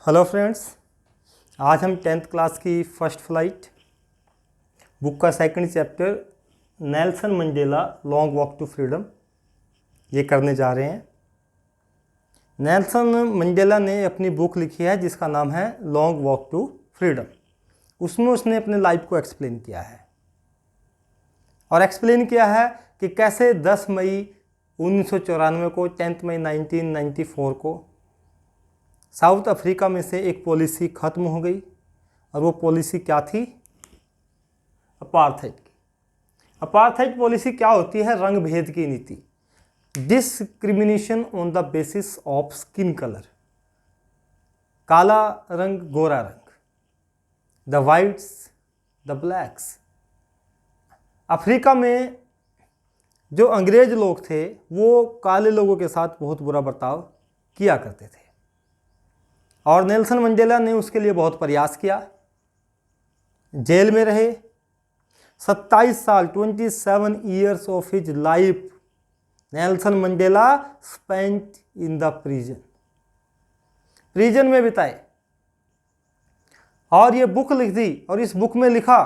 Hello friends, आज हम 10th class की फर्स्ट फ्लाइट बुक का second chapter Nelson Mandela long walk to freedom ये करने जा रहे हैं। नेल्सन मंडेला ने अपनी बुक लिखी है जिसका नाम है लॉन्ग वॉक टू फ्रीडम। उसमें उसने अपने लाइफ को एक्सप्लेन किया है और एक्सप्लेन किया है कि कैसे 10 मई 1994 को 10 मई 1994 को साउथ अफ्रीका में से एक पॉलिसी ख़त्म हो गई और वो पॉलिसी क्या थी? अपार्थाइड की। अपार्थाइड पॉलिसी क्या होती है? रंग भेद की नीति, discrimination on the basis of skin colour, काला रंग गोरा रंग, the whites the blacks. Africa में जो अंग्रेज लोग थे वो काले लोगों के साथ बहुत बुरा बर्ताव किया करते थे और नेल्सन मंडेला ने उसके लिए बहुत प्रयास किया। जेल में रहे 27 साल, 27 years of his life Nelson Mandela spent in the prison में बिताए और ये बुक लिख दी और इस बुक में लिखा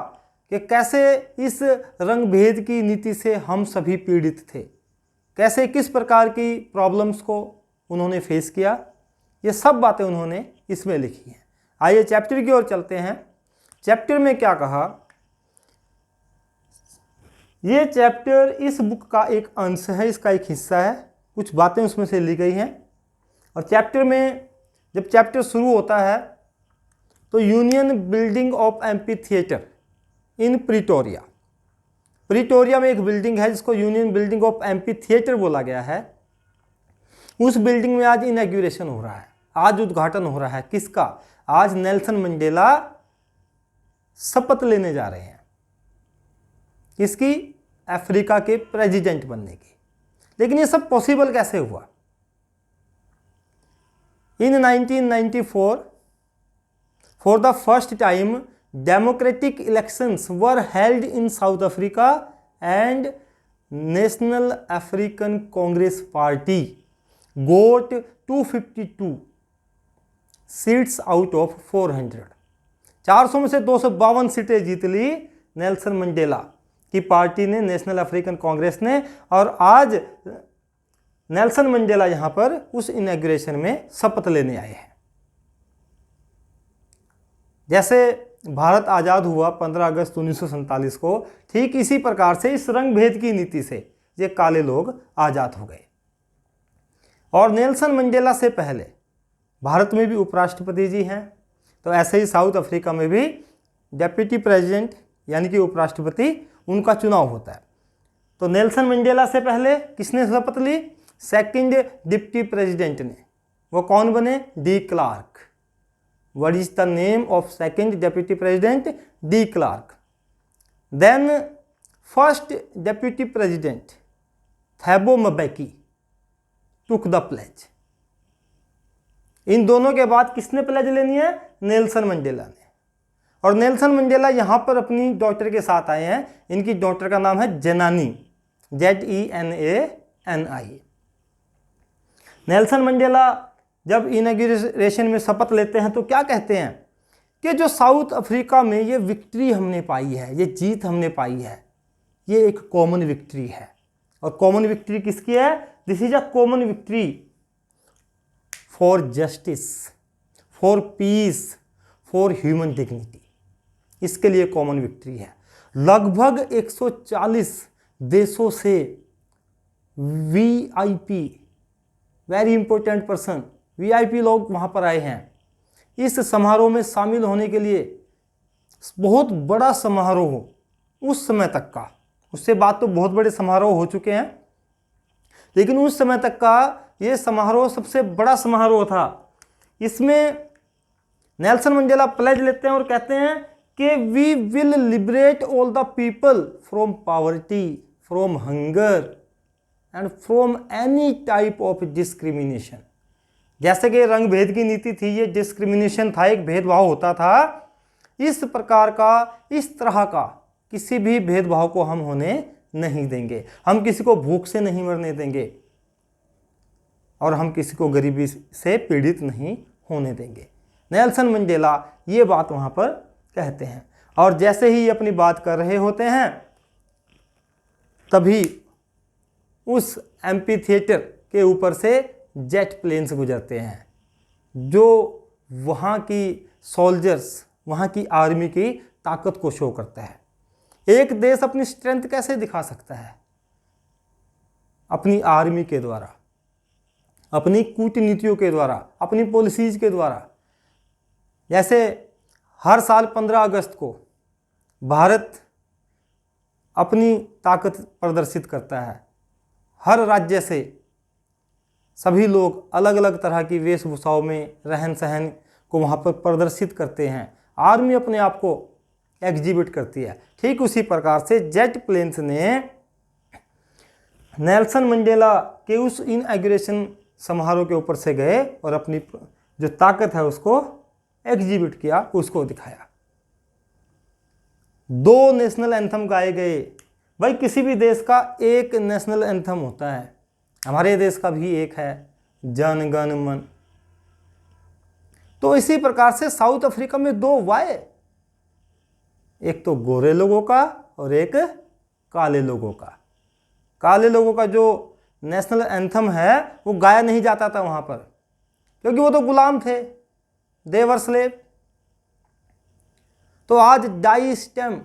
कि कैसे इस रंग भेद की नीति से हम सभी पीड़ित थे, कैसे किस प्रकार की प्रॉब्लम्स को उन्होंने फेस किया। ये सब बातें उन्होंने इसमें लिखी हैं। आइए चैप्टर की ओर चलते हैं। चैप्टर में क्या कहा? ये चैप्टर इस बुक का एक अंश है, इसका एक हिस्सा है, कुछ बातें उसमें से ली गई हैं। और चैप्टर में जब चैप्टर शुरू होता है तो union building of amphi theatre in Pretoria में एक बिल्डिंग है जिसको union building of amphi theatre बोला गया है। उस बिल्डिंग में आज इनॉग्रेशन हो रहा है, आज उद्घाटन हो रहा है। किसका? आज नेल्सन मंडेला शपथ लेने जा रहे हैं, किसकी? अफ्रीका के प्रेसिडेंट बनने की। लेकिन ये सब पॉसिबल कैसे हुआ? In 1994 for the first time democratic elections were held in South Africa and National African Congress party got 252 seats out of 400। 400 में से 252 सीटें जीत ली नेल्सन मंडेला की पार्टी ने, नेशनल अफ्रीकन कांग्रेस ने। और आज नेल्सन मंडेला यहां पर उस इनॉग्रेशन में शपथ लेने आए हैं। जैसे भारत आज़ाद हुआ 15 अगस्त 1947 को, ठीक इसी प्रकार से इस रंग भेद की नीति से ये काले लोग आज़ाद हो गए। और नेल्सन मंडेला से पहले भारत में भी उपराष्ट्रपति जी हैं, तो ऐसे ही साउथ अफ्रीका में भी डेप्यूटी प्रेसिडेंट यानी कि उपराष्ट्रपति, उनका चुनाव होता है। तो नेल्सन मंडेला से पहले किसने शपथ ली? सेकंड डिप्टी प्रेसिडेंट ने। वो कौन बने? De Klerk. What is the name of second deputy president? De Klerk. Then first deputy president Thabo Mbeki took the pledge. इन दोनों के बाद किसने प्लेज लेनी है? नेल्सन मंडेला ने। और नेल्सन मंडेला यहाँ पर अपनी डॉटर के साथ आए हैं। इनकी डॉटर का नाम है जेनानी, ZENANI। नेल्सन मंडेला जब इनॉग्रेशन में शपथ लेते हैं तो क्या कहते हैं कि जो साउथ अफ्रीका में ये विक्ट्री हमने पाई है, ये जीत हमने पाई है, ये एक कॉमन विक्ट्री है। और कॉमन विक्ट्री किसकी है? This is a common victory for justice, for piece, for human dignity. इसके लिए कॉमन विक्ट्री है। लगभग 140 देशों से VIP, very important person, VIP लोग वहां पर आए हैं इस समारोह में शामिल होने के लिए। बहुत बड़ा समारोह उस समय तक का, उससे बाद तो बहुत बड़े समारोह हो चुके हैं, लेकिन उस समय तक का ये समारोह सबसे बड़ा समारोह था। इसमें नेल्सन मंडेला प्लेज लेते हैं और कहते हैं कि we will liberate all the people from poverty, from hunger and from any type of discrimination. जैसे कि रंग भेद की नीति थी, ये डिस्क्रिमिनेशन था, एक भेदभाव होता था। इस प्रकार का, इस तरह का किसी भी भेदभाव को हम होने नहीं देंगे। हम किसी को भूख से नहीं मरने देंगे और हम किसी को गरीबी से पीड़ित नहीं होने देंगे। नेल्सन मंडेला ये बात वहाँ पर कहते हैं। और जैसे ही ये अपनी बात कर रहे होते हैं तभी उस एम्पी थिएटर के ऊपर से जेट प्लेन्स गुजरते हैं जो वहाँ की सोल्जर्स, वहाँ की आर्मी की ताकत को शो करता है। एक देश अपनी स्ट्रेंथ कैसे दिखा सकता है? अपनी आर्मी के द्वारा, अपनी कूटनीतियों के द्वारा, अपनी पॉलिसीज के द्वारा। जैसे हर साल 15 अगस्त को भारत अपनी ताकत प्रदर्शित करता है। हर राज्य से सभी लोग अलग अलग तरह की वेशभूषाओं में रहन सहन को वहाँ पर प्रदर्शित करते हैं। आर्मी अपने आप को एग्जिबिट करती है। ठीक उसी प्रकार से जेट प्लेन्स ने नेल्सन मंडेला के उस इनॉग्रेशन समारोह के ऊपर से गए और अपनी जो ताकत है उसको एग्जिबिट किया, उसको दिखाया। 2 नेशनल एंथम गाए गए। भाई किसी भी देश का एक नेशनल एंथम होता है, हमारे देश का भी एक है, जन गण मन। तो इसी प्रकार से साउथ अफ्रीका में 2 वाय, एक तो गोरे लोगों का और एक काले लोगों का। काले लोगों का जो नेशनल एंथम है वो गाया नहीं जाता था वहां पर, क्योंकि वो तो गुलाम थे, दे वर स्लेव। तो आज Die Stem,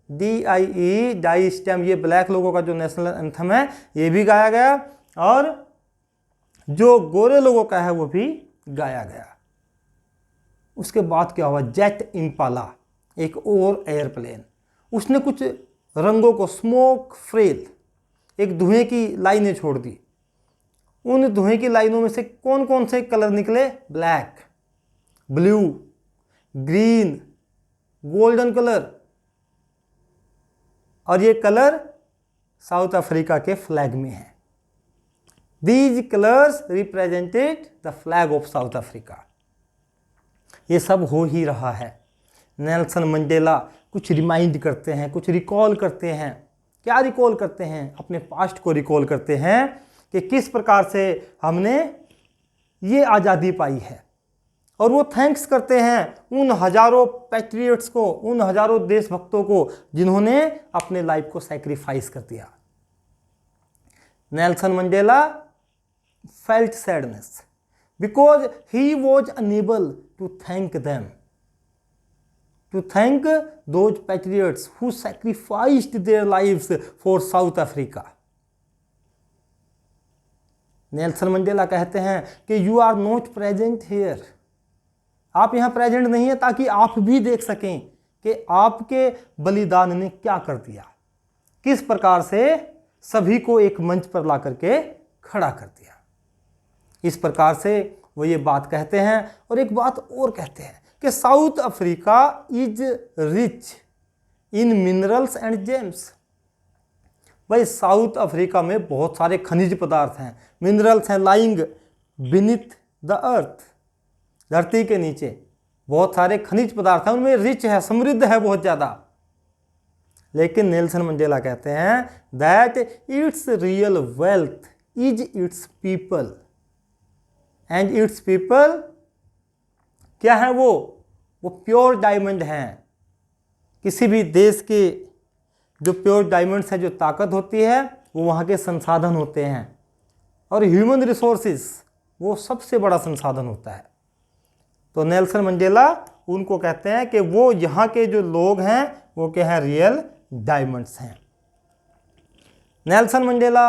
DIE, Die Stem, ये ब्लैक लोगों का जो नेशनल एंथम है ये भी गाया गया और जो गोरे लोगों का है वो भी गाया गया। उसके बाद क्या हुआ? जेट इंपाला, एक और एयरप्लेन, उसने कुछ रंगों को, स्मोक फ्रेल, एक धुएं की लाइनें छोड़ दी। उन धुएं की लाइनों में से कौन कौन से कलर निकले? Black, blue, green, golden colour. और ये कलर साउथ अफ्रीका के फ्लैग में है। These colours represented the flag of south Africa. ये सब हो ही रहा है। नेल्सन मंडेला कुछ रिमाइंड करते हैं, कुछ रिकॉल करते हैं। क्या रिकॉल करते हैं? अपने पास्ट को रिकॉल करते हैं कि किस प्रकार से हमने ये आज़ादी पाई है। और वो थैंक्स करते हैं उन हजारों पैट्रियट्स को, उन हजारों देशभक्तों को जिन्होंने अपने लाइफ को सैक्रिफाइस कर दिया। Nelson Mandela felt sadness because he was unable to thank them, to thank those patriots who sacrificed their lives for South Africa. Nelson Mandela कहते हैं कि you are not present here, आप यहाँ present नहीं है ताकि आप भी देख सकें कि आपके बलिदान ने क्या कर दिया, किस प्रकार से सभी को एक मंच पर ला करके खड़ा कर दिया। इस प्रकार से वो ये बात कहते हैं। और एक बात और कहते हैं कि south Africa is rich in minerals and James. भाई साउथ अफ्रीका में बहुत सारे खनिज पदार्थ हैं, मिनरल्स हैं, लाइंग बीनीथ द अर्थ, धरती के नीचे बहुत सारे खनिज पदार्थ हैं, उनमें रिच है, समृद्ध है बहुत ज़्यादा। लेकिन नेल्सन मंडेला कहते हैं that it's real wealth is it's people, and it's people क्या है? वो प्योर डायमंड हैं। किसी भी देश के जो प्योर डायमंड्स हैं, जो ताकत होती है, वो वहाँ के संसाधन होते हैं। और ह्यूमन रिसोर्सेज वो सबसे बड़ा संसाधन होता है। तो नेल्सन मंडेला उनको कहते हैं कि वो यहाँ के जो लोग हैं वो क्या हैं? रियल डायमंड्स हैं। नेल्सन मंडेला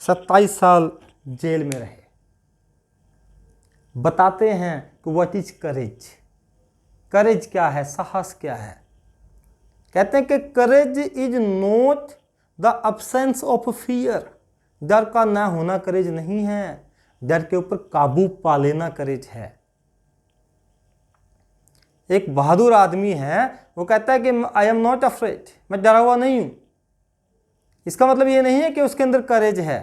27 साल जेल में रहे। बताते हैं कि व्हाट इज करेज, करेज क्या है, साहस क्या है। कहते हैं कि courage is not the absence of fear, डर का ना होना करेज नहीं है, डर के ऊपर काबू पा लेना करेज है। एक बहादुर आदमी है, वो कहता है कि आई एम नॉट अफ्रेड, मैं डरा हुआ नहीं हूं। इसका मतलब ये नहीं है कि उसके अंदर करेज है।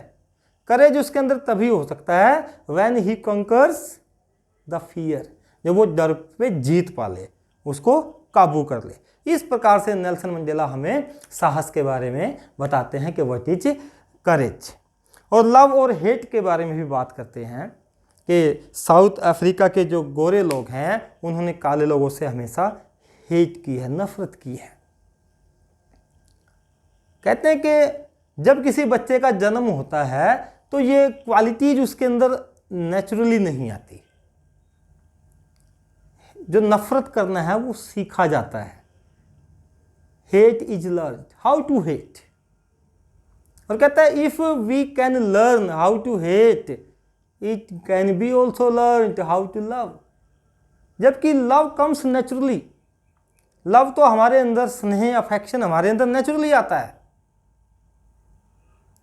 करेज उसके अंदर तभी हो सकता है when he conquers the fear, जब वो डर पे जीत पा ले, उसको काबू कर ले। इस प्रकार से नेल्सन मंडेला हमें साहस के बारे में बताते हैं कि व्हाट इज करेज। और लव और हेट के बारे में भी बात करते हैं कि साउथ अफ्रीका के जो गोरे लोग हैं उन्होंने काले लोगों से हमेशा हेट की है, नफरत की है। कहते हैं कि जब किसी बच्चे का जन्म होता है तो ये क्वालिटीज उसके अंदर नेचुरली नहीं आती। जो नफरत करना है वो सीखा जाता है। Hate is learn, how to hate. और कहता है if we can learn how to hate, it can be also learn how to love. जबकि लव कम्स नेचुरली, लव तो हमारे अंदर, स्नेह अफेक्शन हमारे अंदर नेचुरली आता है।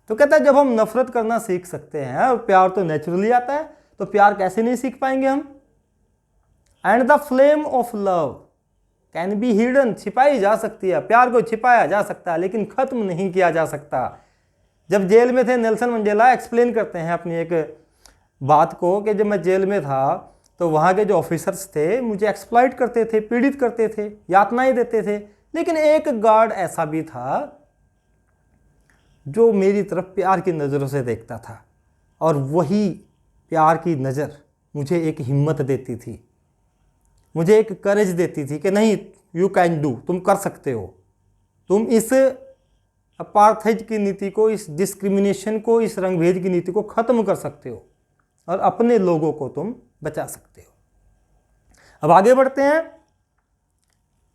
तो कहता है जब हम नफरत करना सीख सकते हैं और प्यार तो नेचुरली आता है, तो प्यार कैसे नहीं सीख पाएंगे हम। And the flame of love can be hidden, छिपाई जा सकती है, प्यार को छिपाया जा सकता है लेकिन खत्म नहीं किया जा सकता। जब जेल में थे नेल्सन मंडेला एक्सप्लेन करते हैं अपनी एक बात को कि जब मैं जेल में था तो वहाँ के जो ऑफिसर्स थे मुझे एक्सप्लॉइट करते थे, पीड़ित करते थे, यातनाएं देते थे, लेकिन एक गार्ड ऐसा भी था जो मेरी तरफ प्यार की नज़रों से देखता था और वही प्यार की नज़र मुझे एक हिम्मत देती थी, मुझे एक करेज देती थी कि नहीं, यू कैन डू, तुम कर सकते हो, तुम इस अपार्थाइड की नीति को, इस डिस्क्रिमिनेशन को, इस रंगभेद की नीति को ख़त्म कर सकते हो और अपने लोगों को तुम बचा सकते हो। अब आगे बढ़ते हैं।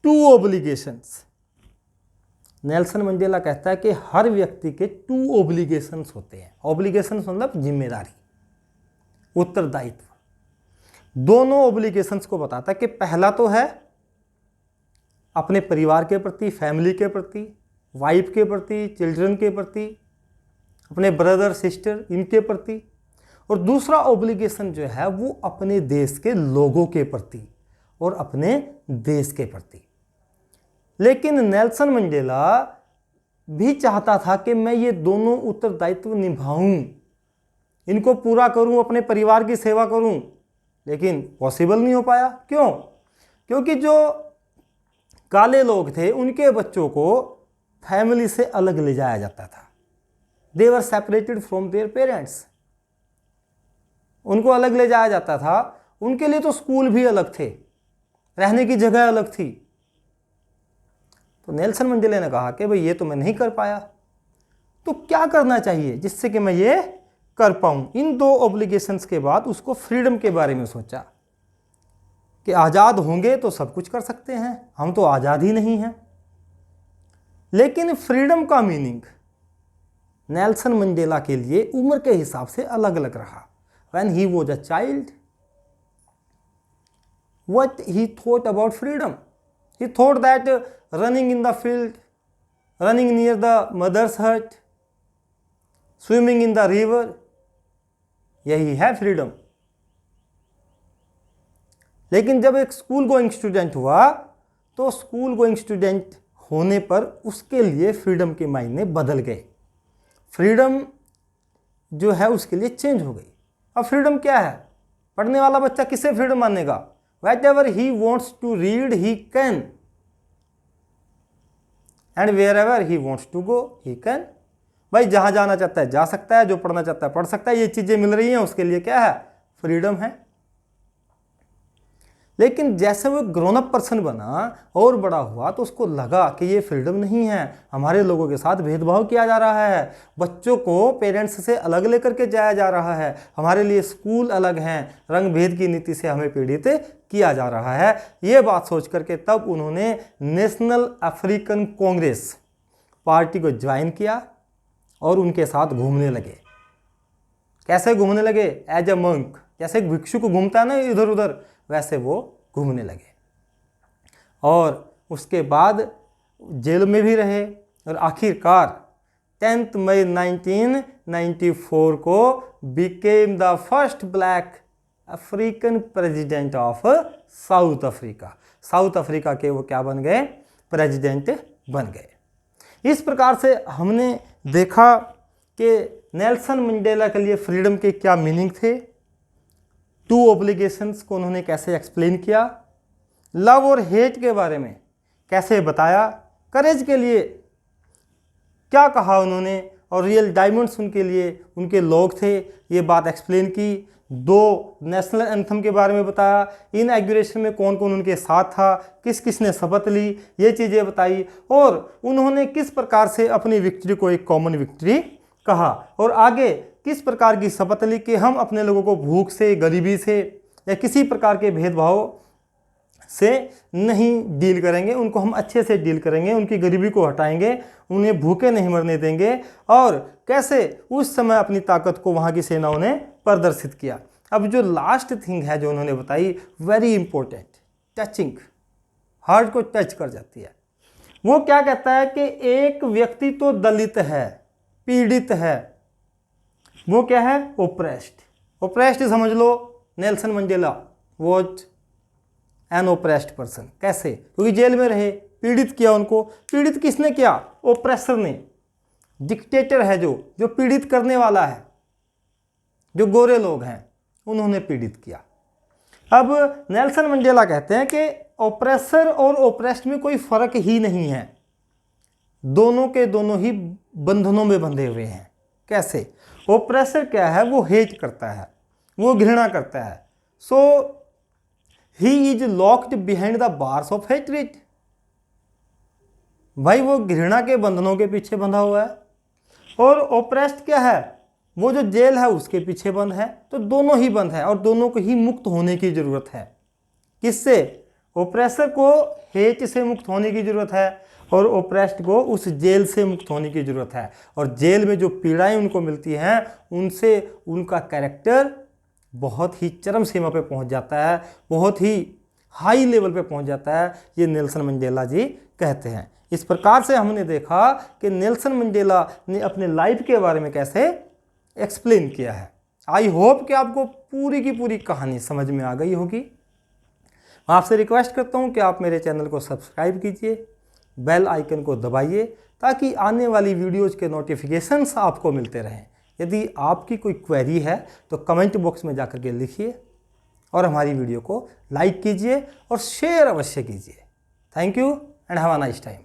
To obligations. नेल्सन मंडेला कहता है कि हर व्यक्ति के टू ऑब्लिगेशंस होते हैं। ऑब्लिगेशंस मतलब जिम्मेदारी, उत्तरदायित्व। दोनों ऑब्लिगेशंस को बताता है कि पहला तो है अपने परिवार के प्रति, फैमिली के प्रति, वाइफ के प्रति, चिल्ड्रन के प्रति, अपने ब्रदर सिस्टर इनके प्रति, और दूसरा ऑब्लिगेशन जो है वो अपने देश के लोगों के प्रति और अपने देश के प्रति। लेकिन नेल्सन मंडेला भी चाहता था कि मैं ये दोनों उत्तरदायित्व निभाऊं, इनको पूरा करूं, अपने परिवार की सेवा करूं, लेकिन पॉसिबल नहीं हो पाया। क्यों? क्योंकि जो काले लोग थे उनके बच्चों को फैमिली से अलग ले जाया जाता था। दे वर सेपरेटेड फ्रॉम देयर पेरेंट्स, उनको अलग ले जाया जाता था। उनके लिए तो स्कूल भी अलग थे, रहने की जगह अलग थी। तो नेल्सन मंडेला ने कहा कि भाई ये तो मैं नहीं कर पाया, तो क्या करना चाहिए जिससे कि मैं ये कर पाऊँ। इन दो ऑब्लिगेशंस के बाद उसको फ्रीडम के बारे में सोचा कि आज़ाद होंगे तो सब कुछ कर सकते हैं, हम तो आज़ाद ही नहीं हैं। लेकिन फ्रीडम का मीनिंग नेल्सन मंडेला के लिए उम्र के हिसाब से अलग अलग रहा। When he was a child, what he thought about freedom? He thought that running in the field, running near the mother's hut, swimming in the river, यही है फ्रीडम। लेकिन जब एक स्कूल गोइंग स्टूडेंट हुआ तो स्कूल गोइंग स्टूडेंट होने पर उसके लिए फ्रीडम के मायने बदल गए। फ्रीडम जो है उसके लिए चेंज हो गई। अब फ्रीडम क्या है? पढ़ने वाला बच्चा किसे फ्रीडम मानेगा? Whatever he wants to read he can, and wherever he wants to go he can। भाई जहाँ जाना चाहता है जा सकता है, जो पढ़ना चाहता है पढ़ सकता है, ये चीज़ें मिल रही हैं, उसके लिए क्या है? फ्रीडम है। लेकिन जैसे वो ग्रोन अप पर्सन बना और बड़ा हुआ तो उसको लगा कि ये फ्रीडम नहीं है, हमारे लोगों के साथ भेदभाव किया जा रहा है, बच्चों को पेरेंट्स से अलग लेकर के जाया जा रहा है, हमारे लिए स्कूल अलग हैं, रंग भेद की नीति से हमें पीड़ित किया जा रहा है। ये बात सोच करके तब उन्होंने नेशनल अफ्रीकन कांग्रेस पार्टी को ज्वाइन किया और उनके साथ घूमने लगे। कैसे घूमने लगे? एज ए मंक, जैसे एक भिक्षु को घूमता है ना इधर उधर, वैसे वो घूमने लगे। और उसके बाद जेल में भी रहे और आखिरकार 10 मई 1994 को became the first black African president of south Africa. South Africa के वो क्या बन गए? प्रेसिडेंट बन गए। इस प्रकार से हमने देखा कि नेल्सन मंडेला के लिए फ्रीडम के क्या मीनिंग थे, टू ऑब्लिगेशंस को उन्होंने कैसे एक्सप्लेन किया, लव और हेट के बारे में कैसे बताया, करेज के लिए क्या कहा उन्होंने, और रियल डायमंड्स उनके लिए उनके लोग थे, ये बात एक्सप्लेन की। दो नेशनल एंथम के बारे में बताया, इनॉग्रेशन में कौन कौन उनके साथ था, किस किस ने शपथ ली, ये चीज़ें बताई, और उन्होंने किस प्रकार से अपनी विक्ट्री को एक कॉमन विक्ट्री कहा, और आगे किस प्रकार की शपथ ली कि हम अपने लोगों को भूख से, गरीबी से या किसी प्रकार के भेदभाव से नहीं डील करेंगे, उनको हम अच्छे से डील करेंगे, उनकी गरीबी को हटाएंगे, उन्हें भूखे नहीं मरने देंगे, और कैसे उस समय अपनी ताकत को वहाँ की सेनाओं ने प्रदर्शित किया। अब जो लास्ट थिंग है जो उन्होंने बताई, वेरी इंपॉर्टेंट, टचिंग, हार्ट को टच कर जाती है। वो क्या कहता है कि एक व्यक्ति तो दलित है, पीड़ित है, वो क्या है, ओप्रेस्ड। ओप्रेस्ड समझ लो, Nelson Mandela was an oppressed person. कैसे? क्योंकि जेल में रहे, पीड़ित किया उनको। पीड़ित किसने किया? ओप्रेसर ने। डिक्टेटर है जो पीड़ित करने वाला है, जो गोरे लोग हैं, उन्होंने पीड़ित किया। अब नेल्सन मंडेला कहते हैं कि ओप्रेसर और ओप्रेस्ड में कोई फर्क ही नहीं है, दोनों के दोनों ही बंधनों में बंधे हुए हैं। कैसे? ओप्रेसर क्या है? वो हेट करता है, वो घृणा करता है, so he is locked behind the bars of hatred. भाई वो घृणा के बंधनों के पीछे बंधा हुआ है, और ओप्रेस्ड क्या है? वो जो जेल है उसके पीछे बंद है। तो दोनों ही बंद है और दोनों को ही मुक्त होने की जरूरत है। किससे? ओप्रेसर को हेट से मुक्त होने की जरूरत है, और ओप्रेस्ड को उस जेल से मुक्त होने की जरूरत है। और जेल में जो पीड़ाएं उनको मिलती हैं, उनसे उनका कैरेक्टर बहुत ही चरम सीमा पे पहुंच जाता है, बहुत ही हाई लेवल पे पहुंच जाता है, ये नेल्सन मंडेला जी कहते हैं। इस प्रकार से हमने देखा कि नेल्सन मंडेला ने अपने लाइफ के बारे में कैसे एक्सप्लेन किया है। आई होप कि आपको पूरी की पूरी कहानी समझ में आ गई होगी। मैं आपसे रिक्वेस्ट करता हूं कि आप मेरे चैनल को सब्सक्राइब कीजिए, बेल आइकन को दबाइए, ताकि आने वाली वीडियोज के नोटिफिकेशंस आपको मिलते रहें। यदि आपकी कोई क्वेरी है तो कमेंट बॉक्स में जाकर के लिखिए, और हमारी वीडियो को लाइक कीजिए और शेयर अवश्य कीजिए। Thank you and have a nice time.